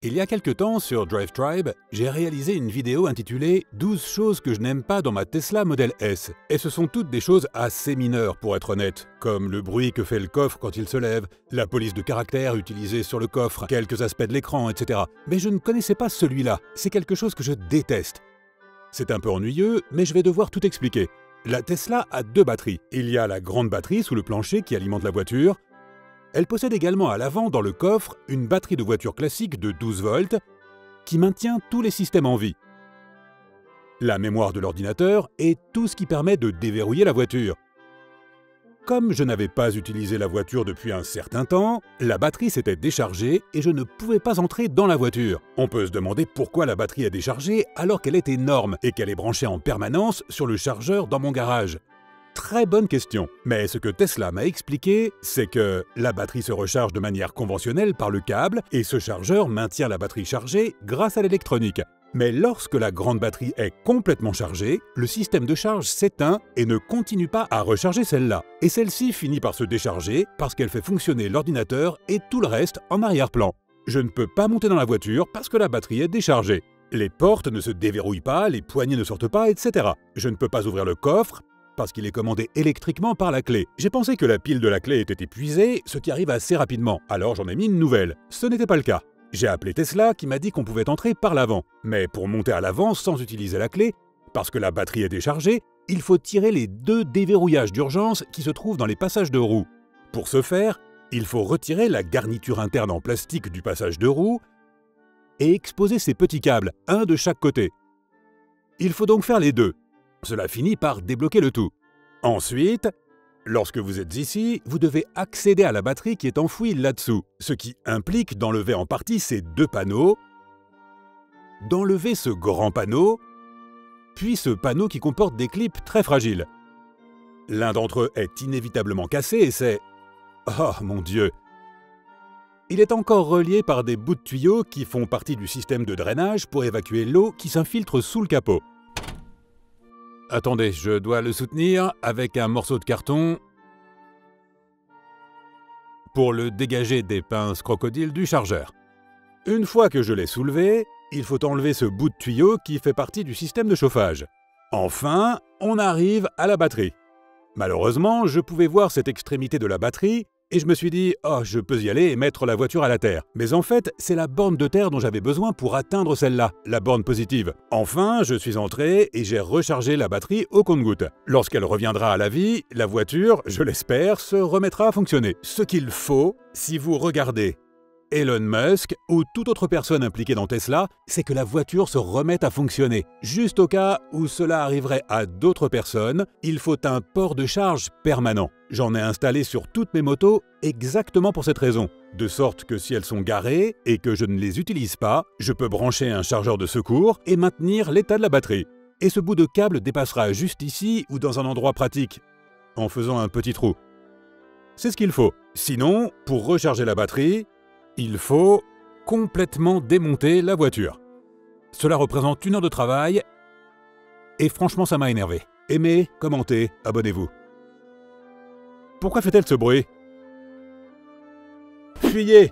Il y a quelque temps, sur DriveTribe, j'ai réalisé une vidéo intitulée « 12 choses que je n'aime pas dans ma Tesla Model S ». Et ce sont toutes des choses assez mineures pour être honnête, comme le bruit que fait le coffre quand il se lève, la police de caractère utilisée sur le coffre, quelques aspects de l'écran, etc. Mais je ne connaissais pas celui-là, c'est quelque chose que je déteste. C'est un peu ennuyeux, mais je vais devoir tout expliquer. La Tesla a deux batteries. Il y a la grande batterie sous le plancher qui alimente la voiture. Elle possède également à l'avant, dans le coffre, une batterie de voiture classique de 12 volts qui maintient tous les systèmes en vie. La mémoire de l'ordinateur et tout ce qui permet de déverrouiller la voiture. Comme je n'avais pas utilisé la voiture depuis un certain temps, la batterie s'était déchargée et je ne pouvais pas entrer dans la voiture. On peut se demander pourquoi la batterie est déchargée alors qu'elle est énorme et qu'elle est branchée en permanence sur le chargeur dans mon garage. Très bonne question, mais ce que Tesla m'a expliqué, c'est que la batterie se recharge de manière conventionnelle par le câble et ce chargeur maintient la batterie chargée grâce à l'électronique. Mais lorsque la grande batterie est complètement chargée, le système de charge s'éteint et ne continue pas à recharger celle-là. Et celle-ci finit par se décharger parce qu'elle fait fonctionner l'ordinateur et tout le reste en arrière-plan. Je ne peux pas monter dans la voiture parce que la batterie est déchargée. Les portes ne se déverrouillent pas, les poignées ne sortent pas, etc. Je ne peux pas ouvrir le coffre parce qu'il est commandé électriquement par la clé. J'ai pensé que la pile de la clé était épuisée, ce qui arrive assez rapidement, alors j'en ai mis une nouvelle. Ce n'était pas le cas. J'ai appelé Tesla qui m'a dit qu'on pouvait entrer par l'avant. Mais pour monter à l'avant sans utiliser la clé, parce que la batterie est déchargée, il faut tirer les deux déverrouillages d'urgence qui se trouvent dans les passages de roues. Pour ce faire, il faut retirer la garniture interne en plastique du passage de roue et exposer ces petits câbles, un de chaque côté. Il faut donc faire les deux. Cela finit par débloquer le tout. Ensuite, lorsque vous êtes ici, vous devez accéder à la batterie qui est enfouie là-dessous, ce qui implique d'enlever en partie ces deux panneaux, d'enlever ce grand panneau, puis ce panneau qui comporte des clips très fragiles. L'un d'entre eux est inévitablement cassé et c'est... Oh mon Dieu! Il est encore relié par des bouts de tuyaux qui font partie du système de drainage pour évacuer l'eau qui s'infiltre sous le capot. Attendez, je dois le soutenir avec un morceau de carton pour le dégager des pinces crocodiles du chargeur. Une fois que je l'ai soulevé, il faut enlever ce bout de tuyau qui fait partie du système de chauffage. Enfin, on arrive à la batterie. Malheureusement, je pouvais voir cette extrémité de la batterie et je me suis dit « Oh, je peux y aller et mettre la voiture à la terre ». Mais en fait, c'est la borne de terre dont j'avais besoin pour atteindre celle-là, la borne positive. Enfin, je suis entré et j'ai rechargé la batterie au compte-gouttes. Lorsqu'elle reviendra à la vie, la voiture, je l'espère, se remettra à fonctionner. Ce qu'il faut, si vous regardez Elon Musk ou toute autre personne impliquée dans Tesla, c'est que la voiture se remette à fonctionner. Juste au cas où cela arriverait à d'autres personnes, il faut un port de charge permanent. J'en ai installé sur toutes mes motos exactement pour cette raison, de sorte que si elles sont garées et que je ne les utilise pas, je peux brancher un chargeur de secours et maintenir l'état de la batterie. Et ce bout de câble dépassera juste ici ou dans un endroit pratique, en faisant un petit trou. C'est ce qu'il faut. Sinon, pour recharger la batterie, il faut complètement démonter la voiture. Cela représente 1 heure de travail et franchement ça m'a énervé. Aimez, commentez, abonnez-vous. Pourquoi fait-elle ce bruit? Fuyez!